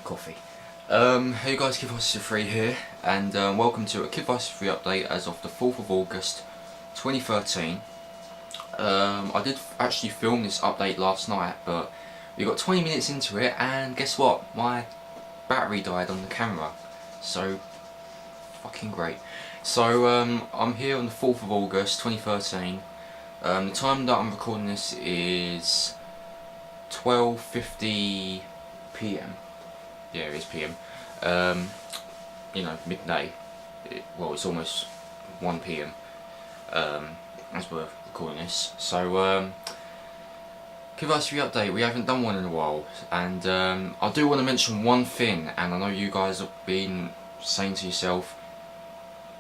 coffee. Hey guys, KiDdViRuS53 here, and welcome to a KiDdViRuS53 update as of the 4th of August 2013. I did actually film this update last night, but we got 20 minutes into it, and guess what? My battery died on the camera. So, fucking great. So, I'm here on the 4th of August 2013. The time that I'm recording this is 12:50 PM. Yeah, it is PM. You know, midday. Well, it's almost 1 PM as we're recording this. So, KiDdViRuS53 update. We haven't done one in a while, and I do want to mention one thing. And I know you guys have been saying to yourself,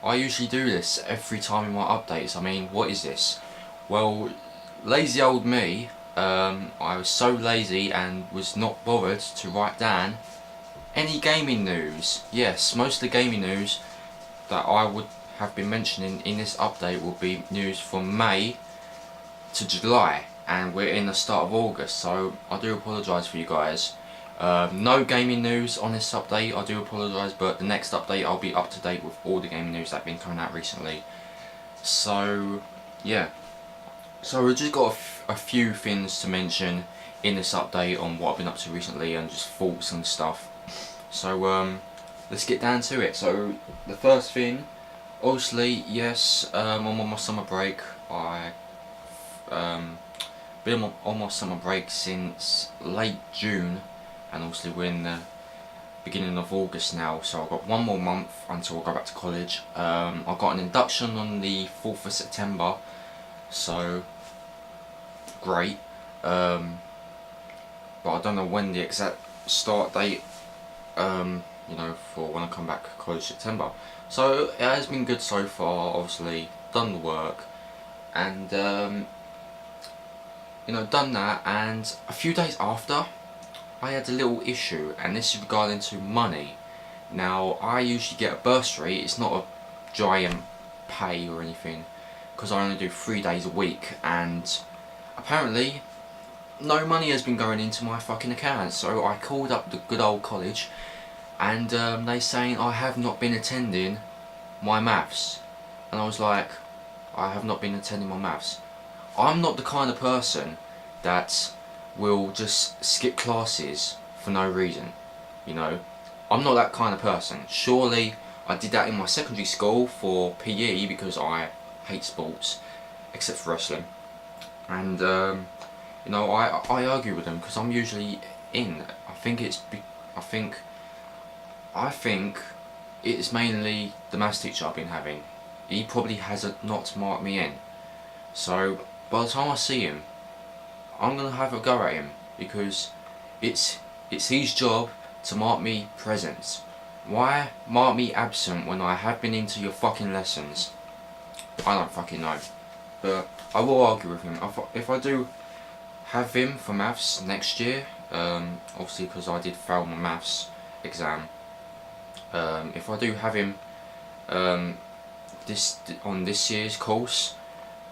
I usually do this every time in my updates. I mean, what is this? Well, lazy old me. I was so lazy and was not bothered to write down any gaming news. Yes, most of the gaming news that I would have been mentioning in this update will be news from May to July, and we're in the start of August, so I do apologise for you guys. No gaming news on this update, I do apologise, but the next update I'll be up to date with all the gaming news that have been coming out recently. So, yeah. So we've just got a few things to mention in this update on what I've been up to recently and just thoughts and stuff. So let's get down to it. So the first thing, obviously, yes, I'm on my summer break. I've been on my summer break since late June, and obviously we're in the beginning of August now, so I've got one more month until I go back to college. I got an induction on the 4th of September, so great. But I don't know when the exact start date, you know, for when I come back college September. So it has been good so far. Obviously done the work, and you know, done that, and a few days after I had a little issue, and this is regarding to money. Now, I usually get a bursary. It's not a giant pay or anything, because I only do 3 days a week, and apparently no money has been going into my fucking account. So I called up the good old college, and they saying I have not been attending my maths, and I was like, I have not been attending my maths. I'm not the kind of person that will just skip classes for no reason, you know. I'm not that kind of person. Surely I did that in my secondary school for PE because I hate sports except for wrestling, and you know, I argue with them because I'm usually in. I think it's mainly the maths teacher I've been having. He probably has not marked me in, so by the time I see him, I'm gonna have a go at him, because it's his job to mark me present. Why mark me absent when I have been into your fucking lessons? I don't fucking know, but I will argue with him. If I do have him for maths next year, obviously because I did fail my maths exam, if I do have him on this year's course,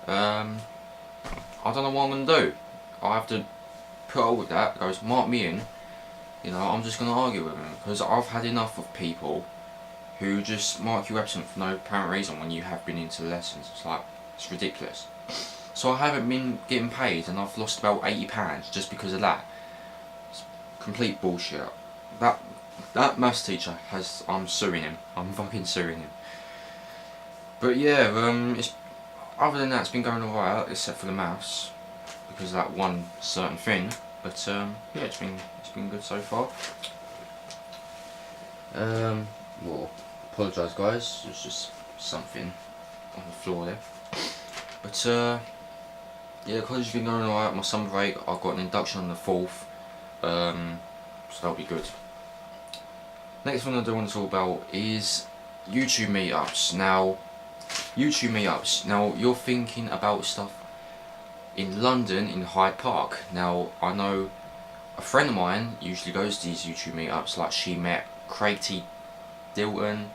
I don't know what I'm going to do. I have to put up with that. Goes, mark me in. You know, I'm just going to argue with him, because I've had enough of people who just mark you absent for no apparent reason when you have been into lessons. It's like, it's ridiculous. So I haven't been getting paid, and I've lost about £80 just because of that. It's complete bullshit. That maths teacher I'm suing him. I'm fucking suing him. But yeah, other than that, it's been going alright, except for the maths, because of that one certain thing. But yeah, it's been good so far. Well, apologise guys, there's just something on the floor there. But yeah, college has been going alright. My summer break, I've got an induction on the 4th, so that'll be good. Next one I do want to talk about is YouTube meetups. Now, you're thinking about stuff in London, in Hyde Park. Now, I know a friend of mine usually goes to these YouTube meetups. Like, she met KiDdViRuS53,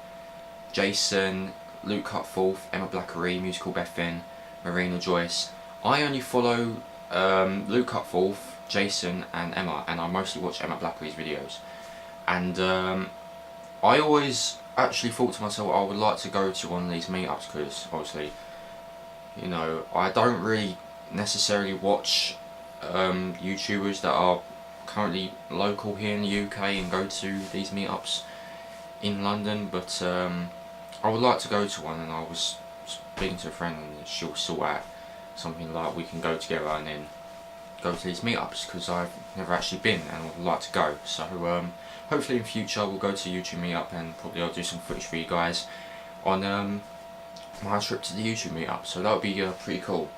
Jason, Luke Cutforth, Emma Blackery, Musical Bethin, Marina Joyce. I only follow Luke Cutforth, Jason and Emma, and I mostly watch Emma Blackery's videos. and I always actually thought to myself I would like to go to one of these meetups, because obviously, you know, I don't really necessarily watch YouTubers that are currently local here in the UK and go to these meetups in London, but I would like to go to one, and I was speaking to a friend and she'll sort out something like we can go together and then go to these meetups, because I've never actually been and would like to go. So hopefully in future we'll go to a YouTube meetup, and probably I'll do some footage for you guys on my trip to the YouTube meetup. So that would be pretty cool,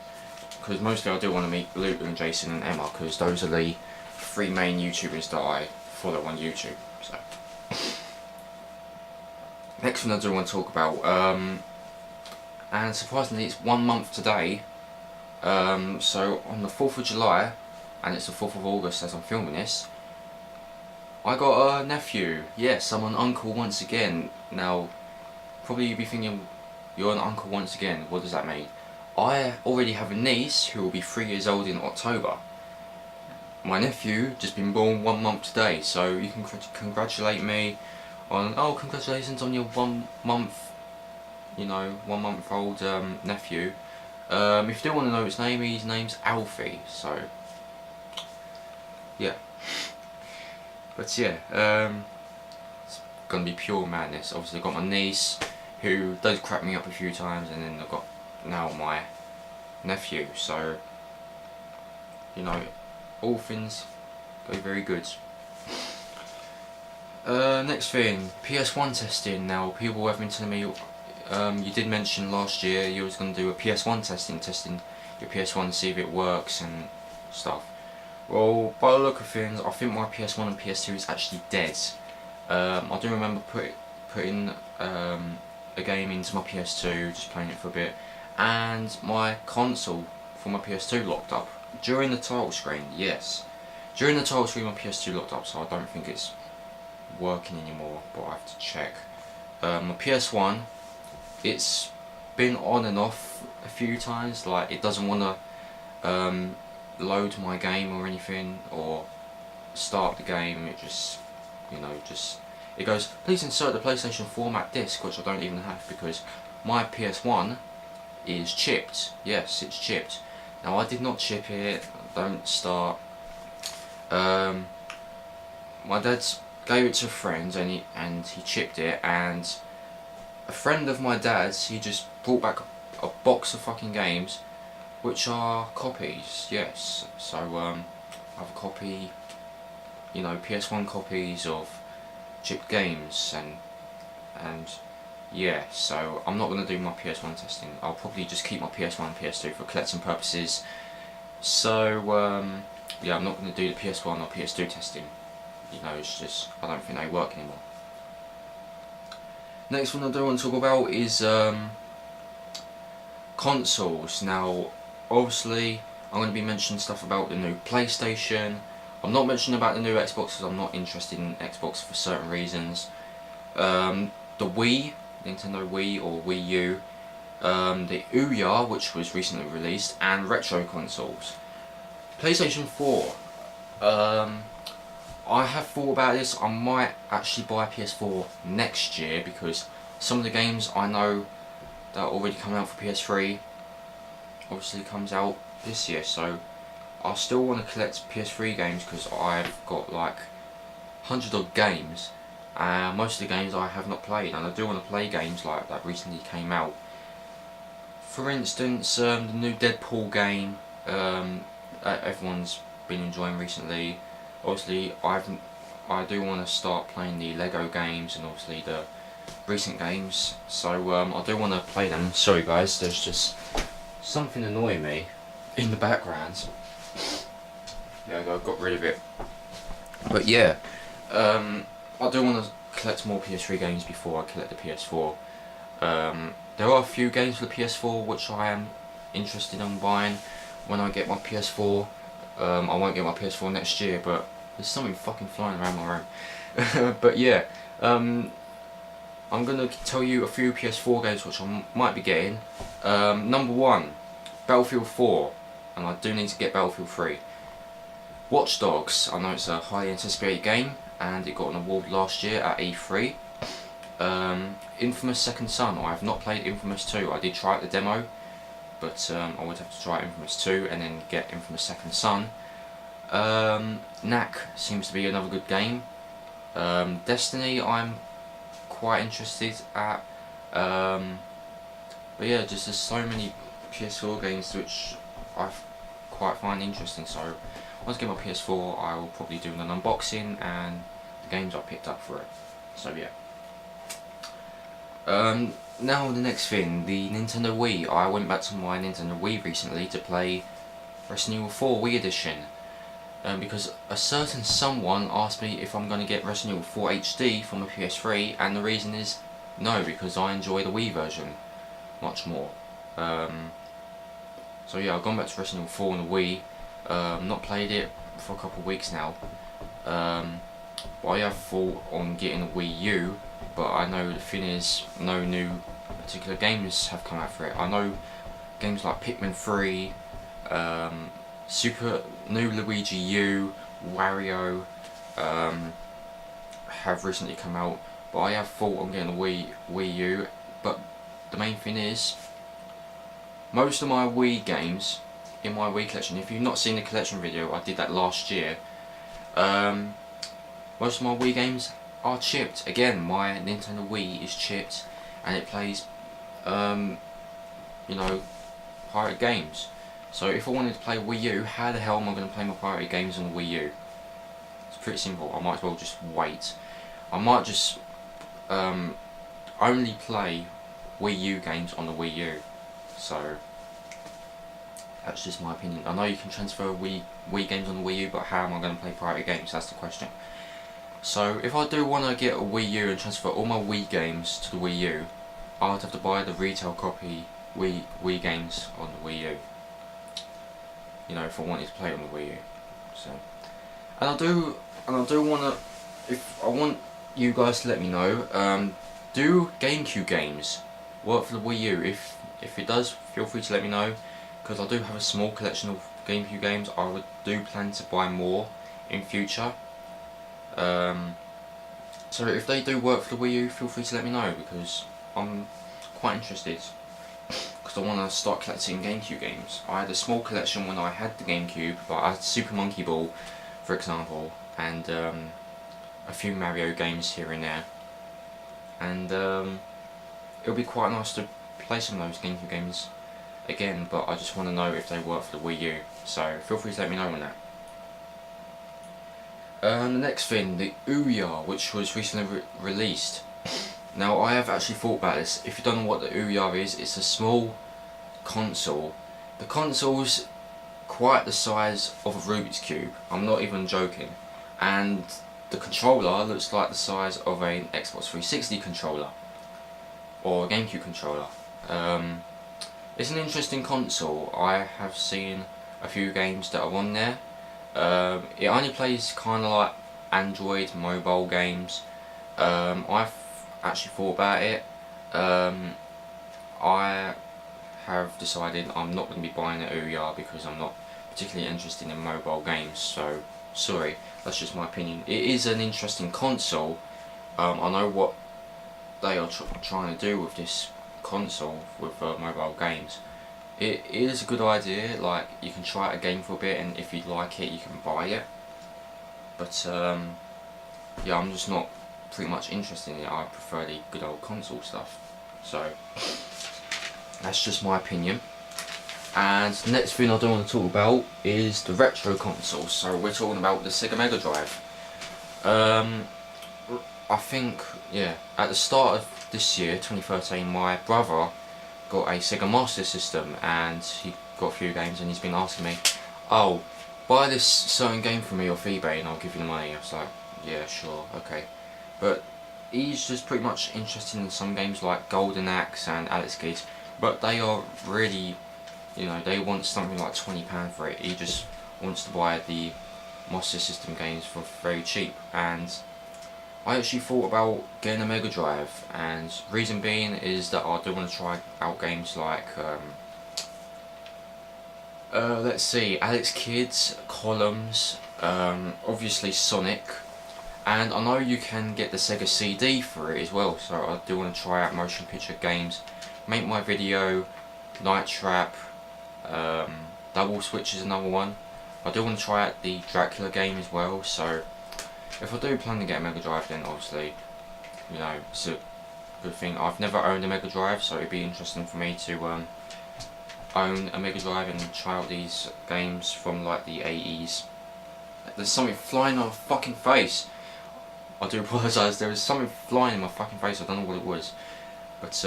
because mostly I do want to meet Luke and Jason and Emma, because those are the 3 main YouTubers that I follow on YouTube. So next thing I do want to talk about, and surprisingly it's 1 month today, so on the 4th of July, and it's the 4th of August as I'm filming this, I got a nephew. Yes, I'm an uncle once again. Now, probably you'll be thinking, you're an uncle once again, what does that mean? I already have a niece who will be 3 years old in October. My nephew just been born 1 month today, so you can congratulate me on, oh, congratulations on your 1 month, you know, 1 month old nephew. If you do want to know his name's Alfie, so yeah. But yeah, it's gonna be pure madness. Obviously I've got my niece who does crack me up a few times, and then I've got now my nephew, so you know, all things go very good. Next thing, PS1 testing. Now people have been telling me, you did mention last year you was going to do a PS1 testing your PS1 to see if it works and stuff. Well, by the look of things, I think my PS1 and PS2 is actually dead. I do remember putting a game into my PS2, just playing it for a bit, and my console for my PS2 locked up during the title screen. Yes, during the title screen my PS2 locked up, so I don't think it's working anymore, but I have to check. My PS1, it's been on and off a few times, like it doesn't want to load my game or anything, or start the game. It just, you know, it goes, please insert the PlayStation format disc, which I don't even have because my PS1 is chipped. Yes, it's chipped. Now I did not chip it, don't start. My dad's gave it to a friend and he chipped it, and a friend of my dad's, he just brought back a box of fucking games which are copies. Yes, so I have a copy, you know, PS1 copies of chipped games, and yeah, so I'm not going to do my PS1 testing. I'll probably just keep my PS1 and PS2 for collecting purposes. So yeah, I'm not going to do the PS1 or PS2 testing. You know, it's just, I don't think they work anymore. Next one I do want to talk about is consoles. Now, obviously, I'm going to be mentioning stuff about the new PlayStation. I'm not mentioning about the new Xbox because I'm not interested in Xbox for certain reasons. The Wii, Nintendo Wii or Wii U, the Ouya, which was recently released, and retro consoles. PlayStation 4. I have thought about this. I might actually buy a PS4 next year because some of the games I know that are already coming out for PS3 obviously comes out this year, so I still want to collect PS3 games because I've got like 100 odd games, and most of the games I have not played, and I do want to play games like that recently came out. For instance, the new Deadpool game that everyone's been enjoying recently. Obviously, I do want to start playing the Lego games and obviously the recent games, so I do want to play them. Sorry guys, there's just something annoying me in the background. Yeah, I got rid of it. But yeah, I do want to collect more PS3 games before I collect the PS4. There are a few games for the PS4 which I am interested in buying when I get my PS4. I won't get my PS4 next year, but there's something fucking flying around my room. But yeah, I'm gonna tell you a few PS4 games which I might be getting. Number 1, Battlefield 4, and I do need to get Battlefield 3. Watch Dogs, I know it's a highly anticipated game, and it got an award last year at E3. Infamous Second Son. I have not played Infamous 2. I did try out the demo, but I would have to try Infamous 2 and then get Infamous Second Son. Knack seems to be another good game. Destiny I'm quite interested at. But yeah, just there's so many PS4 games which I quite find interesting. So once I get my PS4, I will probably do an unboxing and the games I picked up for it. So yeah. Now the next thing, the Nintendo Wii. I went back to my Nintendo Wii recently to play Resident Evil 4 Wii Edition. Because a certain someone asked me if I'm going to get Resident Evil 4 HD for my PS3, and the reason is no, because I enjoy the Wii version much more. So yeah, I've gone back to Resident Evil 4 on the Wii. Not played it for a couple of weeks now. But I have thought on getting a Wii U, but I know the thing is no new particular games have come out for it. I know games like Pikmin 3, Super New Luigi U, Wario have recently come out, but I have thought on getting a Wii U. But the main thing is, most of my Wii games in my Wii collection, if you've not seen the collection video, I did that last year. Most of my Wii games are chipped. Again, my Nintendo Wii is chipped, and it plays, you know, pirate games. So if I wanted to play Wii U, how the hell am I going to play my pirate games on the Wii U? It's pretty simple. I might as well just wait. I might just only play Wii U games on the Wii U. So that's just my opinion. I know you can transfer Wii games on the Wii U, but how am I going to play pirate games? That's the question. So if I do want to get a Wii U and transfer all my Wii games to the Wii U, I would have to buy the retail copy Wii games on the Wii U. You know, if I wanted to play it on the Wii U. So, and I do want to. If I want you guys to let me know, do GameCube games work for the Wii U? If it does, feel free to let me know, because I do have a small collection of GameCube games. I do plan to buy more in future. So if they do work for the Wii U, feel free to let me know, because I'm quite interested, because I want to start collecting GameCube games. I had a small collection when I had the GameCube, but I had Super Monkey Ball, for example, and a few Mario games here and there, and it'll be quite nice to play some of those GameCube games again, but I just want to know if they work for the Wii U, so feel free to let me know on that. The next thing, the Ouya, which was recently released. Now I have actually thought about this. If you don't know what the Ouya is, it's a small console. The console's quite the size of a Rubik's Cube, I'm not even joking, and the controller looks like the size of an Xbox 360 controller or a GameCube controller. It's an interesting console. I have seen a few games that are on there. It only plays kind of like Android mobile games. I've actually thought about it. I have decided I'm not going to be buying an Ouya because I'm not particularly interested in mobile games, so sorry, that's just my opinion. It is an interesting console. I know what they are trying to do with this console with mobile games. It is a good idea, like you can try out a game for a bit, and if you like it you can buy it, but yeah, I'm just not pretty much interested in it. I prefer the good old console stuff, so that's just my opinion. And the next thing I do want to talk about is the retro consoles. So we're talking about the Sega Mega Drive. I think, yeah, at the start of this year, 2013, my brother got a Sega Master System, and he got a few games, and he's been asking me, oh, buy this certain game for me off eBay and I'll give you the money. I was like, yeah, sure, okay. But he's just pretty much interested in some games like Golden Axe and Alex Kidd, but they are really, you know, they want something like £20 for it. He just wants to buy the Master System games for very cheap, and I actually thought about getting a Mega Drive, and reason being is that I do want to try out games like let's see, Alex Kidd, Columns, obviously Sonic, And I know you can get the Sega CD for it as well, so I do want to try out motion picture games. Make My Video, Night Trap, Double Switch is another one. I do want to try out the Dracula game as well, so if I do plan to get a Mega Drive, then obviously, you know, it's a good thing. I've never owned a Mega Drive, so it'd be interesting for me to own a Mega Drive and try out these games from like the 80s. There's something flying on my fucking face. I do apologise, there was something flying in my fucking face, I don't know what it was. But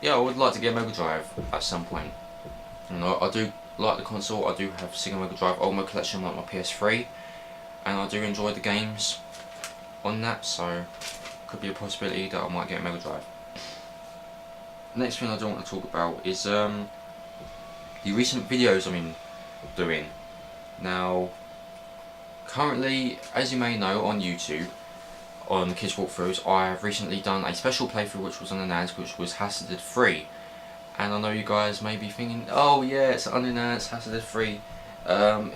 yeah, I would like to get a Mega Drive at some point. You know, I do like the console. I do have Sega Mega Drive Ultimate Collection like my PS3, and I do enjoy the games on that, so could be a possibility that I might get a Mega Drive. Next thing I do want to talk about is the recent videos I've been doing. Now, currently, as you may know, on YouTube, on KiDdViRuS53, I have recently done a special playthrough which was unannounced, which was KiDdViRuS53. And I know you guys may be thinking, oh yeah, it's unannounced, KiDdViRuS53.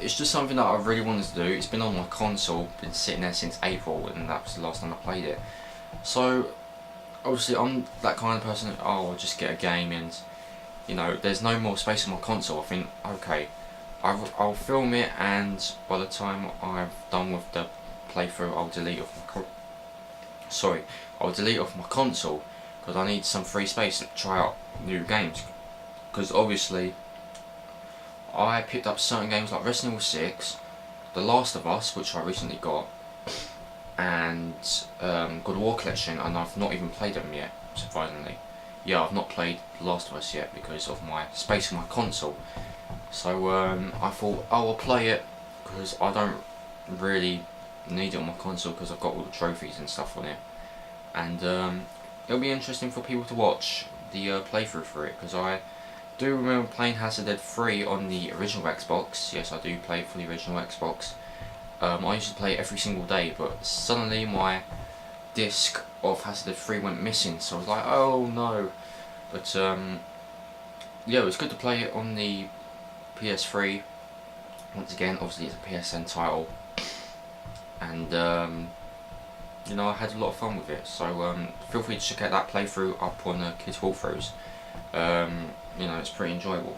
It's just something that I really wanted to do. It's been on my console, been sitting there since April, and that was the last time I played it. So, obviously I'm that kind of person that, oh, I'll just get a game and, you know, there's no more space on my console. I think, okay, I'll film it, and by the time I've done with the playthrough, I'll delete off my console, because I need some free space to try out new games. Because obviously I picked up certain games like Resident Evil 6, The Last of Us, which I recently got, and God of War Collection, and I've not even played them yet, surprisingly. Yeah, I've not played The Last of Us yet because of my space on my console. So I thought, oh, I'll play it because I don't really need it on my console because I've got all the trophies and stuff on it. And it'll be interesting for people to watch the playthrough for it, because I do remember playing KiDdViRuS53 on the original Xbox. Yes, I do play it for the original Xbox. I used to play it every single day, but suddenly my disc of KiDdViRuS53 went missing, so I was like, oh no. But yeah, it was good to play it on the PS3. Once again, obviously it's a PSN title, and you know, I had a lot of fun with it. So feel free to check out that playthrough up on KiDdViRuS53. You know, it's pretty enjoyable.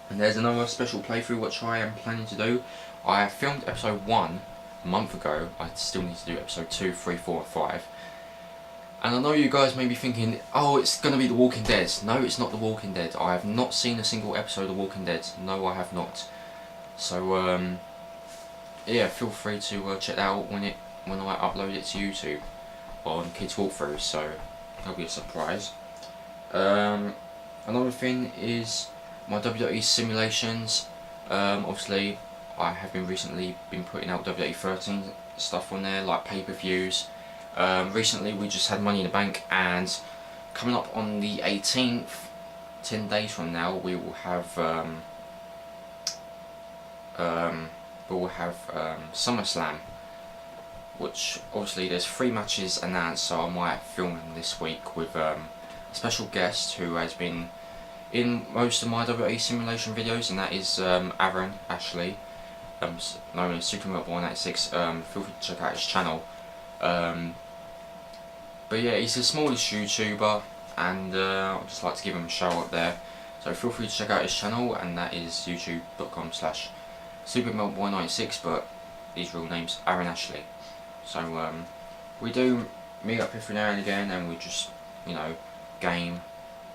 And there's another special playthrough which I am planning to do. I filmed episode 1 a month ago. I still need to do episode 2, 3, 4 and 5. And I know you guys may be thinking, oh, it's going to be The Walking Dead. No, it's not The Walking Dead. I have not seen a single episode of The Walking Dead. No, I have not. So yeah, feel free to check that out when I upload it to YouTube on KiDdViRuS53, so that'll be a surprise. Another thing is my WWE simulations. Obviously I have recently been putting out WWE 13 stuff on there, like pay-per-views. Recently we just had Money in the Bank, and coming up on the 18th, 10 days from now, we will have SummerSlam, which obviously there's 3 matches announced, so I might film them this week with a special guest who has been in most of my WWE simulation videos, and that is Aaron Ashley, known as Supermelt186. Feel free to check out his channel. But yeah, he's the smallest YouTuber, and I'd just like to give him a shout out there. So feel free to check out his channel, and that is youtube.com/Supermelt196, but his real name's Aaron Ashley. So we do meet up every now and again, and we just, you know, game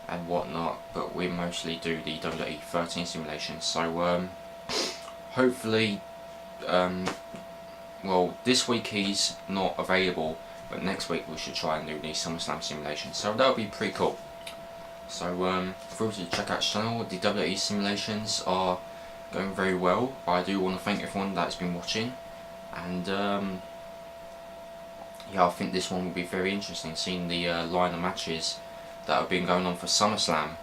and whatnot, but we mostly do the WWE 13 simulations. So hopefully, well, this week he's not available, but next week we should try and do the SummerSlam simulations, so that'll be pretty cool. So feel free to check out his channel. The WWE simulations are going very well. I do want to thank everyone that's been watching, and yeah, I think this one will be very interesting, seeing the line of matches that have been going on for SummerSlam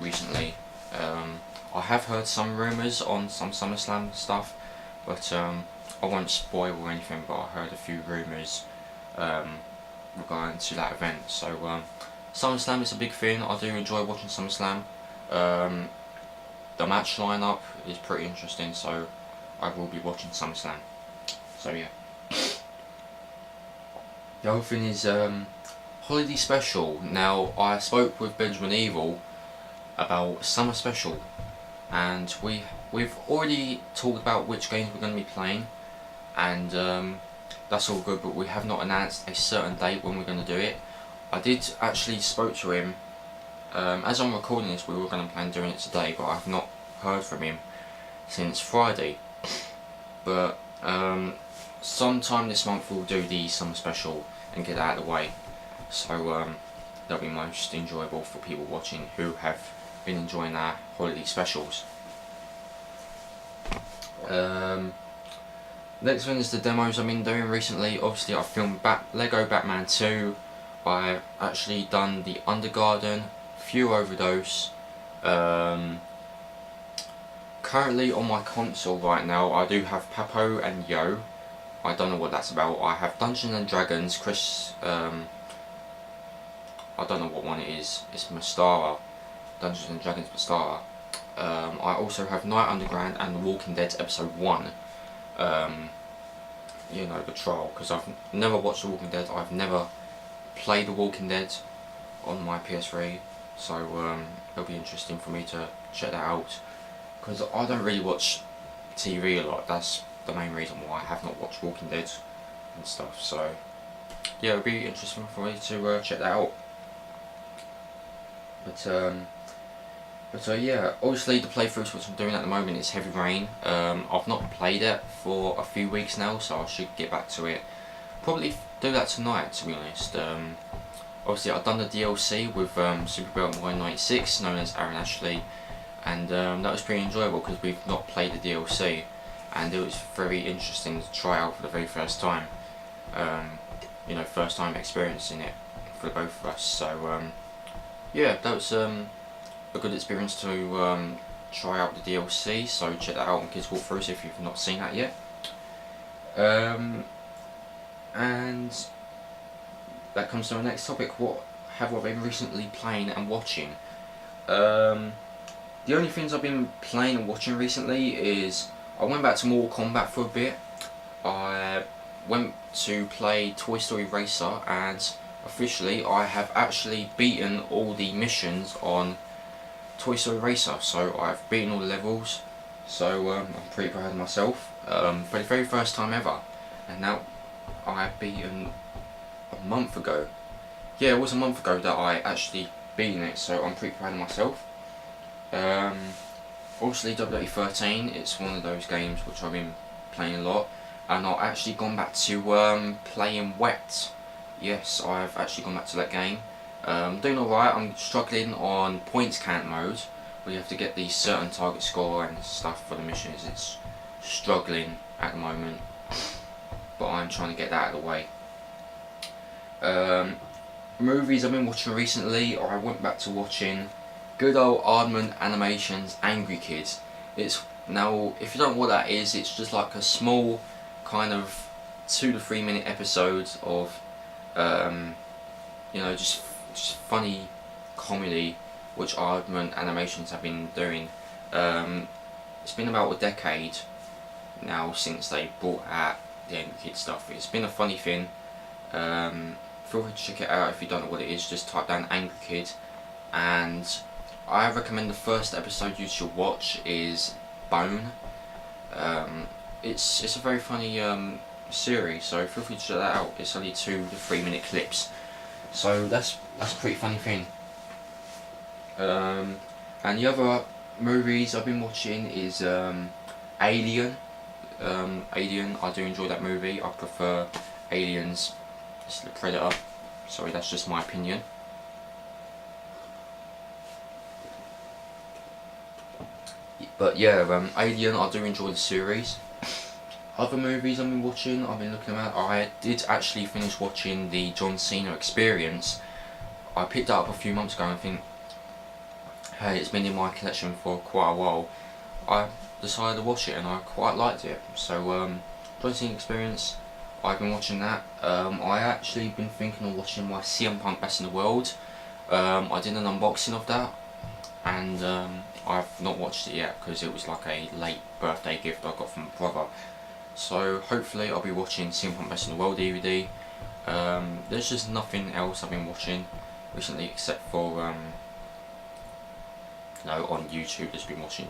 recently. I have heard some rumours on some SummerSlam stuff, but I won't spoil or anything, but I heard a few rumours regarding to that event. So SummerSlam is a big thing. I do enjoy watching SummerSlam. The match lineup is pretty interesting, so I will be watching SummerSlam. So yeah. The other thing is holiday special. Now I spoke with Benjamin Evil about summer special, and we've already talked about which games we're going to be playing, and that's all good, but we have not announced a certain date when we're going to do it. I did actually spoke to him, as I'm recording this we were going to plan doing it today, but I've not heard from him since Friday. But sometime this month we'll do the summer special and get that out of the way, so that'll be most enjoyable for people watching who have been enjoying our holiday specials. Next one is the demos I've been doing recently. Obviously I filmed Lego Batman 2, I've actually done the Undergarden, Few Overdose. Currently on my console right now I do have Papo and Yo. I don't know what that's about. I have Dungeons and Dragons, I don't know what one it is. It's Mystara, Dungeons and Dragons Mystara. I also have Night Underground and The Walking Dead episode 1. You know, the trial, because I've never watched The Walking Dead. I've never played The Walking Dead on my PS3, so it'll be interesting for me to check that out, because I don't really watch TV a lot. That's the main reason why I have not watched Walking Dead and stuff, so yeah, it'll be interesting for me to check that out. But yeah, obviously the playthroughs which I'm doing at the moment is Heavy Rain. I've not played it for a few weeks now, so I should get back to it. Probably do that tonight, to be honest. Obviously I've done the DLC with Superbelt 196, known as Aaron Ashley, and that was pretty enjoyable because we've not played the DLC, and it was very interesting to try out for the very first time. You know, first time experiencing it for both of us, so yeah, that was a good experience to try out the DLC, so check that out on Kids Walkthroughs if you've not seen that yet. And that comes to our next topic. What have I been recently playing and watching? The only things I've been playing and watching recently is I went back to Mortal Kombat for a bit. I went to play Toy Story Racer, and officially I have actually beaten all the missions on Toy Story Racer, so I've beaten all the levels, so I'm pretty proud of myself for the very first time ever. And now I've beaten a month ago. Yeah, it was a month ago that I actually beaten it, so I'm pretty proud of myself. Obviously KiDdViRuS53, it's one of those games which I've been playing a lot, and I've actually gone back to playing Wet. Yes, I've actually gone back to that game. Doing alright. I'm struggling on points count mode, where you have to get the certain target score and stuff for the missions. It's struggling at the moment, but I'm trying to get that out of the way. Movies I've been watching recently, I went back to watching good old Aardman Animation's Angry Kids. It's now, if you don't know what that is, it's just like a small kind of 2 to 3 minute episodes of you know, just funny comedy which Aardman Animations have been doing. It's been about a decade now since they brought out the Angry Kid stuff. It's been a funny thing. Feel free to check it out if you don't know what it is. Just type down Angry Kid, and I recommend the first episode you should watch is Bone. It's a very funny series, so feel free to check that out. It's only 2 to 3 minute clips, so that's a pretty funny thing. And the other movies I've been watching is Alien. Alien, I do enjoy that movie. I prefer Aliens to the Predator. Sorry, that's just my opinion. But yeah, Alien, I do enjoy the series. Other movies I've been watching, I've been looking at. I did actually finish watching the John Cena Experience. I picked that up a few months ago and I think, hey, it's been in my collection for quite a while. I decided to watch it and I quite liked it. So John Cena Experience, I've been watching that. I actually been thinking of watching my CM Punk Best in the World. I did an unboxing of that, and I've not watched it yet because it was like a late birthday gift I got from my brother. So hopefully I'll be watching CM Punk Best in the World DVD. There's just nothing else I've been watching recently except for on YouTube. Just been watching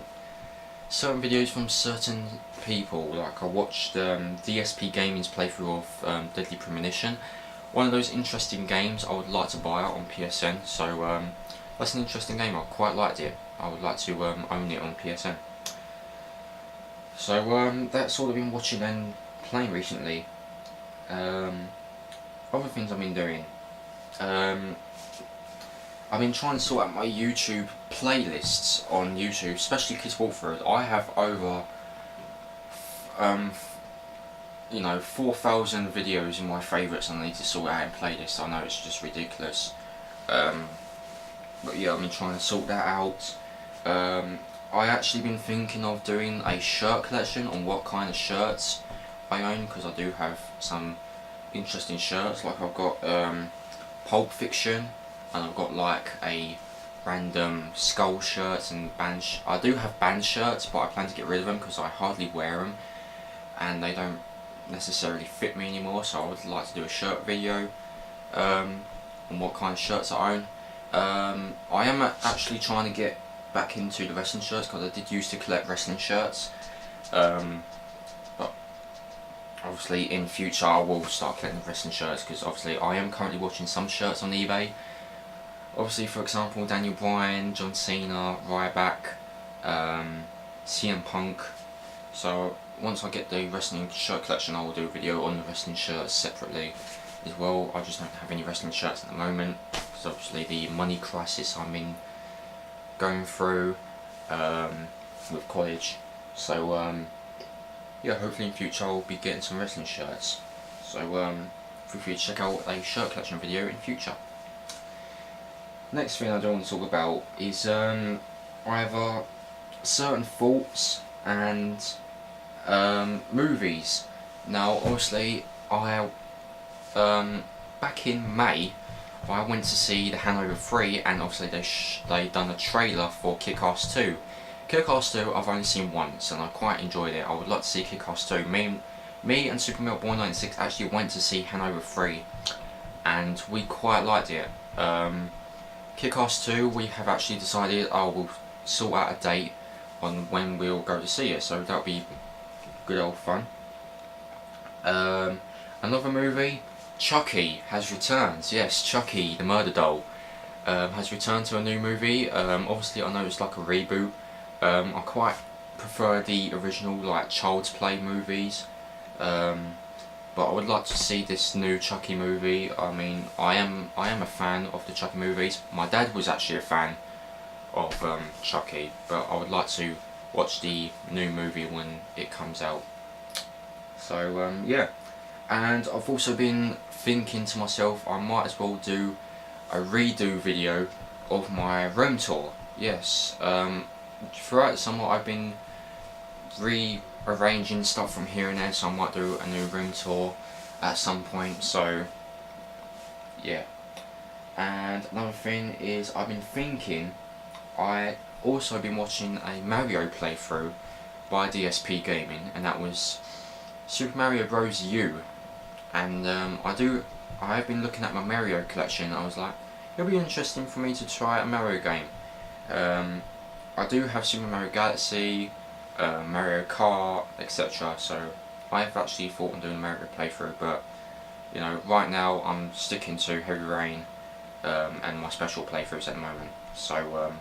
certain videos from certain people. Like I watched DSP Gaming's playthrough of Deadly Premonition. One of those interesting games I would like to buy out on PSN. So that's an interesting game. I quite liked it. I would like to own it on PSN. So that's all I've been watching and playing recently. Other things I've been doing. I've been trying to sort out my YouTube playlists on YouTube, especially KiDdViRuS53. I have over 4,000 videos in my favourites and I need to sort out in playlists. I know it's just ridiculous. But yeah, I've been trying to sort that out. I actually been thinking of doing a shirt collection on what kind of shirts I own, because I do have some interesting shirts. Like I've got Pulp Fiction, and I've got like a random Skull shirts and band. I do have band shirts, but I plan to get rid of them because I hardly wear them, and they don't necessarily fit me anymore. So I would like to do a shirt video on what kind of shirts I own. I am actually trying to get back into the wrestling shirts because I did used to collect wrestling shirts. But obviously in future I will start collecting wrestling shirts, because obviously I am currently watching some shirts on eBay. Obviously, for example, Daniel Bryan, John Cena, Ryback, CM Punk. So once I get the wrestling shirt collection, I will do a video on the wrestling shirts separately as well. I just don't have any wrestling shirts at the moment, because obviously the money crisis I'm in going through with college. So yeah, hopefully in future I'll be getting some wrestling shirts. So feel free to check out a shirt collection video in future. Next thing I do want to talk about is either certain thoughts and movies. Now obviously I back in May I went to see The Hangover 3, and obviously they done a trailer for Kick-Ass 2. Kick-Ass 2 I've only seen once and I quite enjoyed it. I would like to see Kick-Ass 2. Me and Supermilk Boy 96 actually went to see Hangover 3 and we quite liked it. Kick-Ass 2 we have actually decided we'll sort out a date on when we'll go to see it, so that'll be good old fun. Another movie, Chucky has returned. Yes, Chucky the murder doll has returned to a new movie. Obviously I know it's like a reboot. I quite prefer the original like Child's Play movies, but I would like to see this new Chucky movie. I mean, I am a fan of the Chucky movies. My dad was actually a fan of Chucky, but I would like to watch the new movie when it comes out. So yeah, and I've also been thinking to myself I might as well do a redo video of my room tour. Yes, throughout the summer I've been rearranging stuff from here and there, so I might do a new room tour at some point. So yeah, and another thing is I've been thinking I also been watching a Mario playthrough by DSP Gaming, and that was Super Mario Bros. U. And I have been looking at my Mario collection and I was like, it'll be interesting for me to try a Mario game. I do have Super Mario Galaxy, Mario Kart, etc. So I've actually thought on doing a Mario playthrough, but you know, right now I'm sticking to Heavy Rain and my special playthroughs at the moment. So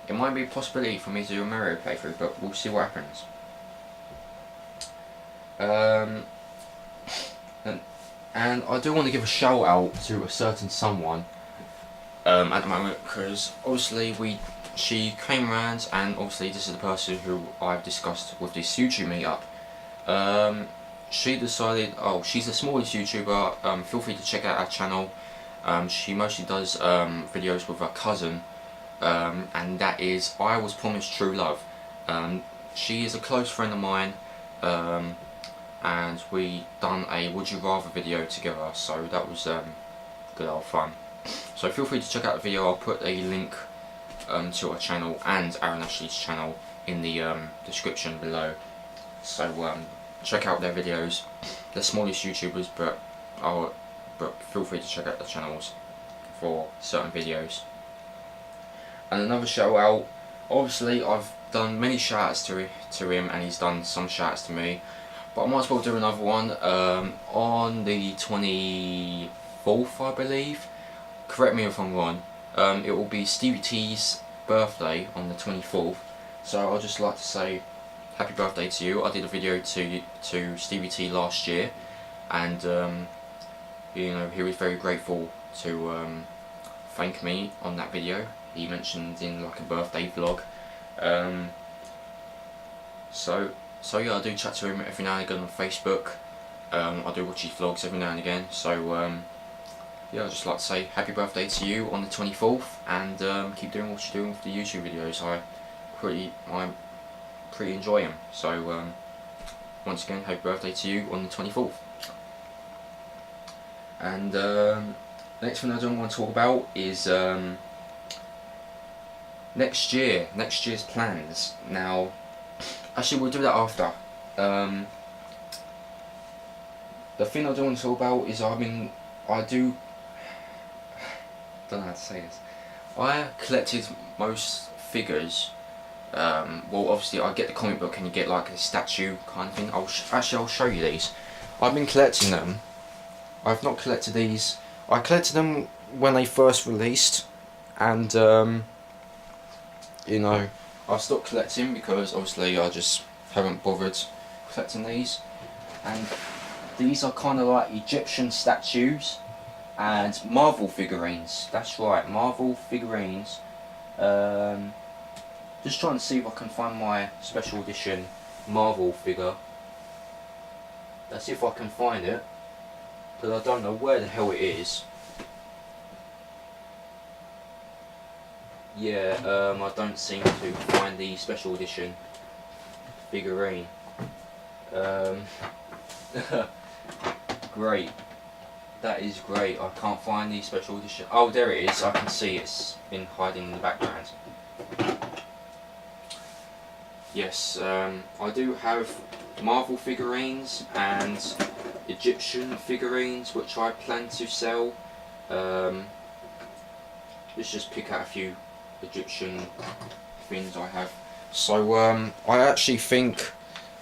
it might be a possibility for me to do a Mario playthrough, but we'll see what happens. And I do want to give a shout out to a certain someone at the moment, because obviously she came around, and obviously this is the person who I've discussed with this YouTube meetup. She decided, she's the smallest YouTuber, feel free to check out her channel. She mostly does videos with her cousin, and that is I Was Promised True Love. She is a close friend of mine, and we done a Would You Rather video together, so that was good old fun. So feel free to check out the video. I'll put a link to our channel and Aaron Ashley's channel in the description below. So check out their videos. They're smallish YouTubers, but feel free to check out the channels for certain videos. And another shout out, obviously I've done many shout outs to him, and he's done some shout outs to me, but I might as well do another one on the 24th, I believe. Correct me if I'm wrong. It will be Stevie T's birthday on the 24th, so I'd just like to say happy birthday to you. I did a video to Stevie T last year, and you know, he was very grateful to thank me on that video. He mentioned in like a birthday vlog. So yeah, I do chat to him every now and again on Facebook. I do watch his vlogs every now and again. So yeah, I'd just like to say happy birthday to you on the 24th, and keep doing what you're doing with the YouTube videos. I pretty enjoy them. So once again, happy birthday to you on the 24th. And next thing I don't want to talk about is next year's plans. Now, actually we'll do that after. The thing I don't want to talk about is don't know how to say this. I collected most figures. Well, obviously I get the comic book and you get like a statue kind of thing. I'll show you these. I've been collecting them. I've not collected these. I collected them when they first released, and you know, I stopped collecting because obviously I just haven't bothered collecting these. And these are kind of like Egyptian statues and Marvel figurines. That's right, Marvel figurines. Just trying to see if I can find my special edition Marvel figure. Let's see if I can find it, because I don't know where the hell it is. Yeah, I don't seem to find the special edition figurine. Great. That is great. I can't find the special edition. Oh, there it is. I can see it's been hiding in the background. Yes, I do have Marvel figurines and Egyptian figurines, which I plan to sell. Let's just pick out a few Egyptian things I have. So I actually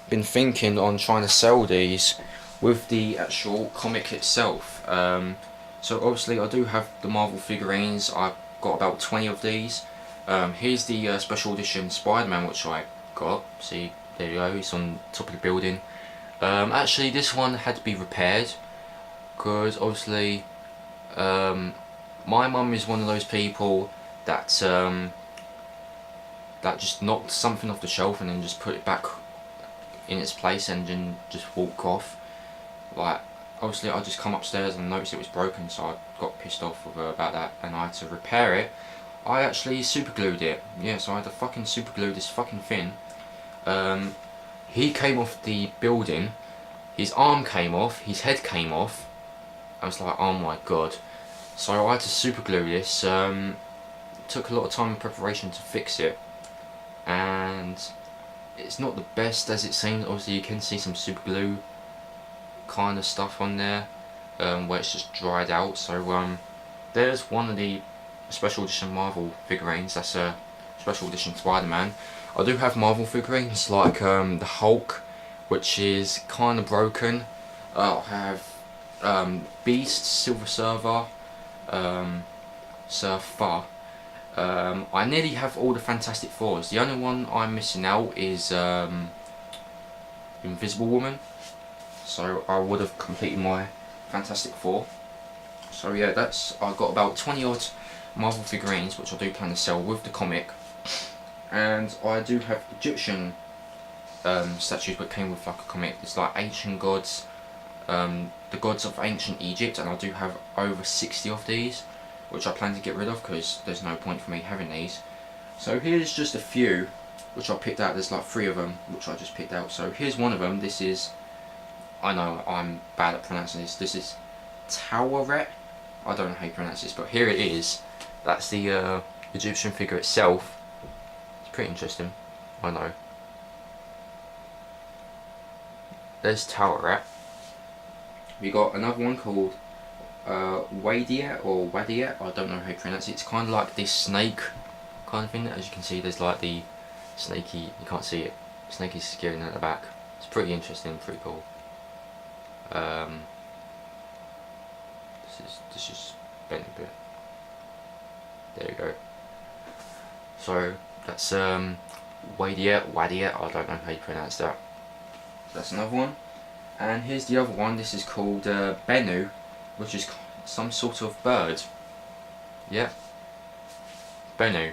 been thinking on trying to sell these with the actual comic itself. So obviously I do have the Marvel figurines. I've got about 20 of these. Here's the special edition Spider-Man, which I got. See, there you go, it's on top of the building. Actually this one had to be repaired, because obviously my mum is one of those people that that just knocked something off the shelf and then just put it back in its place and then just walk off. Like, obviously I just come upstairs and noticed it was broken, so I got pissed off with her about that and I had to repair it. I actually super glued it. Yeah, so I had to fucking super glue this fucking thing. He came off the building, his arm came off, his head came off. I was like, oh my god. So I had to super glue this. It took a lot of time and preparation to fix it, and it's not the best as it seems. Obviously you can see some super glue kind of stuff on there, where it's just dried out. So there's one of the special edition Marvel figurines. That's a special edition Spider-Man. I do have Marvel figurines like the Hulk, which is kind of broken. I have Beast, Silver Surfer, Surfer. I nearly have all the Fantastic Fours. The only one I'm missing out is Invisible Woman. So I would have completed my Fantastic Four. So yeah, I've got about 20 odd Marvel figurines, which I do plan to sell with the comic. And I do have Egyptian statues that came with like a comic. It's like ancient gods, the gods of ancient Egypt, and I do have over 60 of these, which I plan to get rid of because there's no point for me having these. So here's just a few which I picked out. There's like 3 of them which I just picked out. So here's one of them. This is, I know I'm bad at pronouncing this. This is Taweret. I don't know how you pronounce this, but here it is. That's the Egyptian figure itself. It's pretty interesting, I know. there's Tower Rat. We got another one called Wadiat or Wadiat, I don't know how you pronounce it. It's kind of like this snake kind of thing. As you can see, there's like the snaky, you can't see it, snaky skin at the back. It's pretty interesting, pretty cool. This is bent a bit. There you go. So that's Wadiat, I don't know how you pronounce that. That's another one. And here's the other one. This is called Bennu, which is some sort of bird. Yeah, Bennu.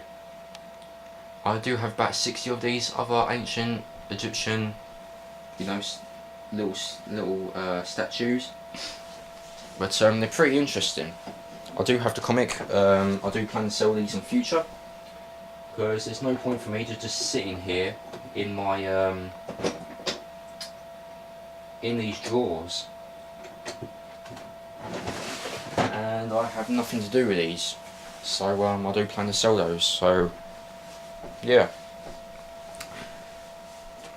I do have about 60 of these other ancient Egyptian, you know, little statues. But they're pretty interesting. I do have the comic. I do plan to sell these in future, because there's no point for me to just sitting here in my in these drawers, and I have nothing to do with these. So I do plan to sell those. So yeah.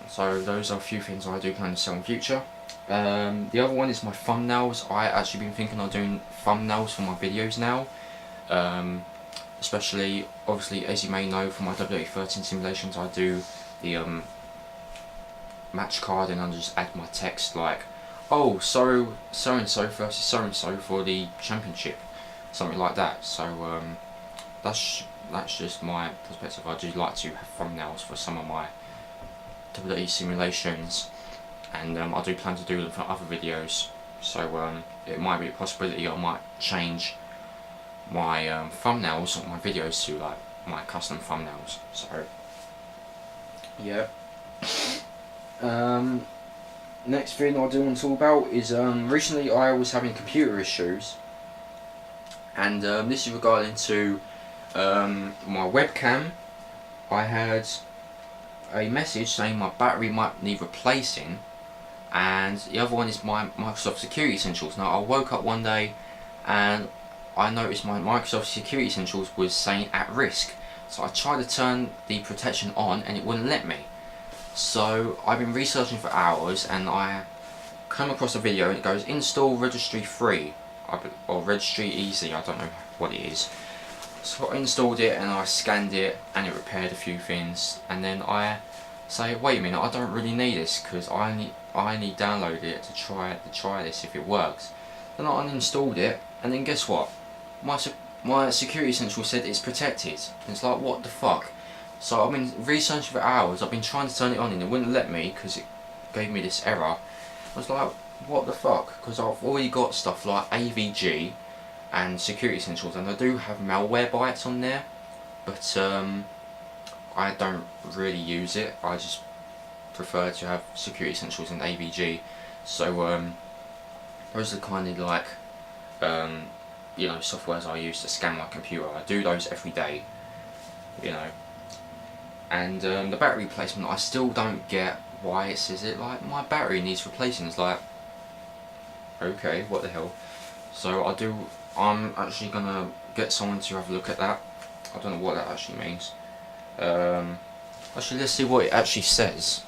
So those are a few things I do plan to sell in future. The other one is my thumbnails. I actually been thinking of doing thumbnails for my videos now. Especially, obviously, as you may know from my W13 simulations, I do the match card, and I just add my text like, oh, so and so versus so and so for the championship, something like that. So that's just my perspective. I do like to have thumbnails for some of my WWE simulations, and I do plan to do them for other videos. So it might be a possibility I might change my thumbnails on my videos to like my custom thumbnails. So yeah. Next thing I do want to talk about is recently I was having computer issues, and this is regarding to my webcam. I had a message saying my battery might need replacing, and the other one is my Microsoft Security Essentials. Now I woke up one day and I noticed my Microsoft Security Essentials was saying at risk, so I tried to turn the protection on and it wouldn't let me. So I've been researching for hours, and I come across a video and it goes install registry free or registry easy, I don't know what it is. So I installed it and I scanned it and it repaired a few things, and then I say, wait a minute, I don't really need this because I only downloaded it to try this if it works. Then I uninstalled it, and then guess what? My Security Essential said it's protected. And it's like, what the fuck? So I've been researching for hours. I've been trying to turn it on and it wouldn't let me because it gave me this error. I was like, what the fuck? Because I've already got stuff like AVG and Security Essentials, and I do have malware bytes on there, but I don't really use it. I just prefer to have Security Essentials and AVG. So those are kind of like you know, softwares I use to scan my computer. I do those every day, you know. And the battery replacement, I still don't get why it says it like my battery needs replacing. It's like, okay, what the hell? So I'm actually gonna get someone to have a look at that. I don't know what that actually means. Actually, let's see what it actually says.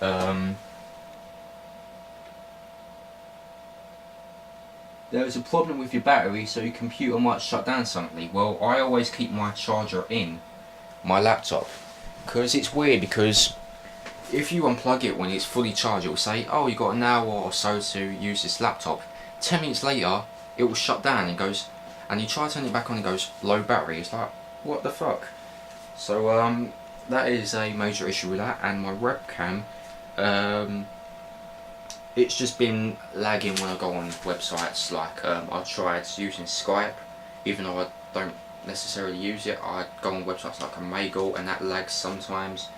There is a problem with your battery, so your computer might shut down suddenly. Well, I always keep my charger in my laptop, because it's weird, because if you unplug it when it's fully charged, it will say, oh, you got an hour or so to use this laptop. 10 minutes later, it will shut down and goes, and you try to turn it back on and it goes low battery. It's like, what the fuck? So that is a major issue with that. And my webcam, it's just been lagging when I go on websites. Like I tried using Skype, even though I don't necessarily use it. I go on websites like Omegle and that lags sometimes.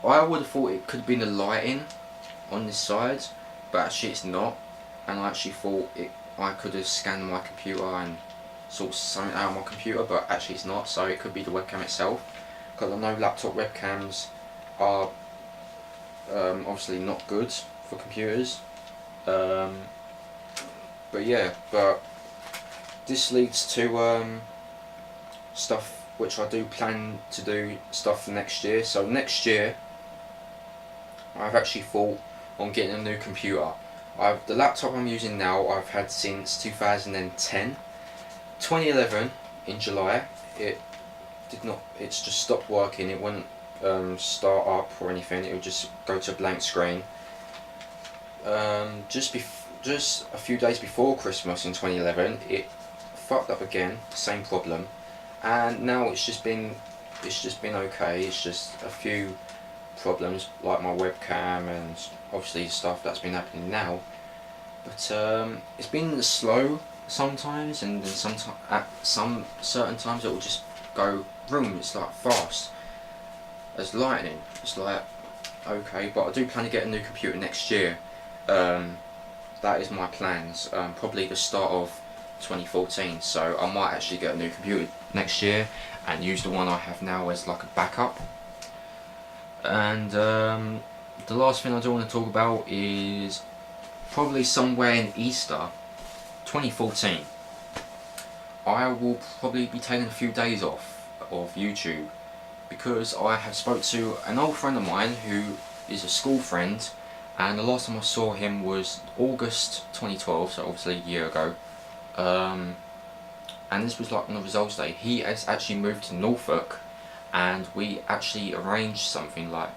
I would have thought it could have been the lighting on this side, but actually it's not. And I actually thought I could have scanned my computer and sorted something out of my computer, but actually it's not. So it could be the webcam itself, because I know laptop webcams are obviously not good for computers. But yeah, but this leads to stuff which I do plan to do stuff for next year. So next year I've actually thought on getting a new computer. The laptop I'm using now I've had since 2010. 2011 in July it's just stopped working. It wouldn't start up or anything. It would just go to a blank screen. Just a few days before Christmas in 2011 it fucked up again, same problem, and now it's just been okay. It's just a few problems like my webcam and obviously stuff that's been happening now, but it's been slow sometimes, and then at some certain times it will just go vroom. It's like fast as lightning. It's like, okay, but I do plan to get a new computer next year. That is my plans, probably the start of 2014, so I might actually get a new computer next year and use the one I have now as like a backup. And the last thing I do want to talk about is probably somewhere in Easter 2014 I will probably be taking a few days off of YouTube, because I have spoke to an old friend of mine who is a school friend, and the last time I saw him was August 2012, so obviously a year ago, and this was like on the results day. He has actually moved to Norfolk, and we actually arranged something like,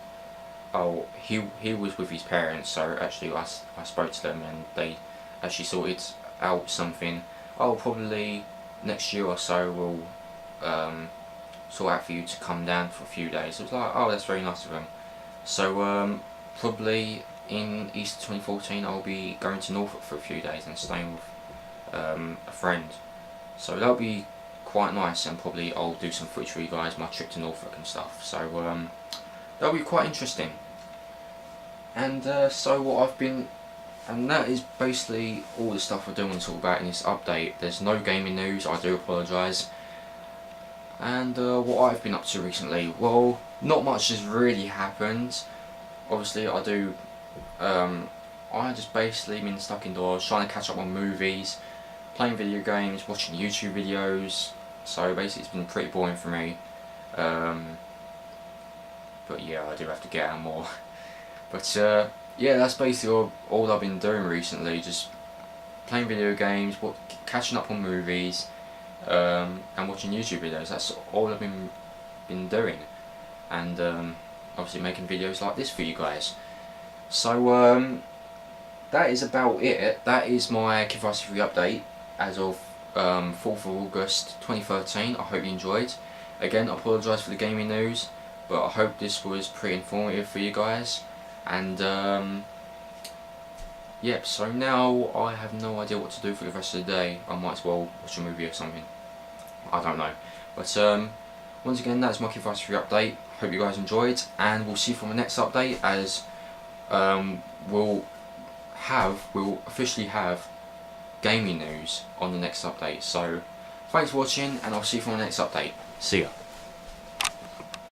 oh, he was with his parents, so actually I spoke to them and they actually sorted out something. Oh, probably next year or so we'll sort out for you to come down for a few days. It was like, oh, that's very nice of him. So probably in Easter 2014 I'll be going to Norfolk for a few days and staying with a friend. So that'll be quite nice, and probably I'll do some footage for you guys, my trip to Norfolk and stuff. So that'll be quite interesting. And so what I've been, and that is basically all the stuff I do want to talk about in this update. There's no gaming news, I do apologise. And what I've been up to recently, well, not much has really happened. Obviously I just basically been stuck indoors, trying to catch up on movies, playing video games, watching YouTube videos. So basically it's been pretty boring for me. But yeah, I do have to get out more. But yeah, that's basically all I've been doing recently, just playing video games, catching up on movies, and watching YouTube videos. That's all I've been doing, and obviously making videos like this for you guys. So that is about it. That is my KiDdViRuS53 update as of 4th of August 2013. I hope you enjoyed. Again, I apologise for the gaming news, but I hope this was pretty informative for you guys. And yep, so now I have no idea what to do for the rest of the day. I might as well watch a movie or something. I don't know. But once again, that's my KiDdViRuS53 update. Hope you guys enjoyed, and we'll see you from the next update, as we'll officially have gaming news on the next update. So thanks for watching, and I'll see you from the next update. See ya.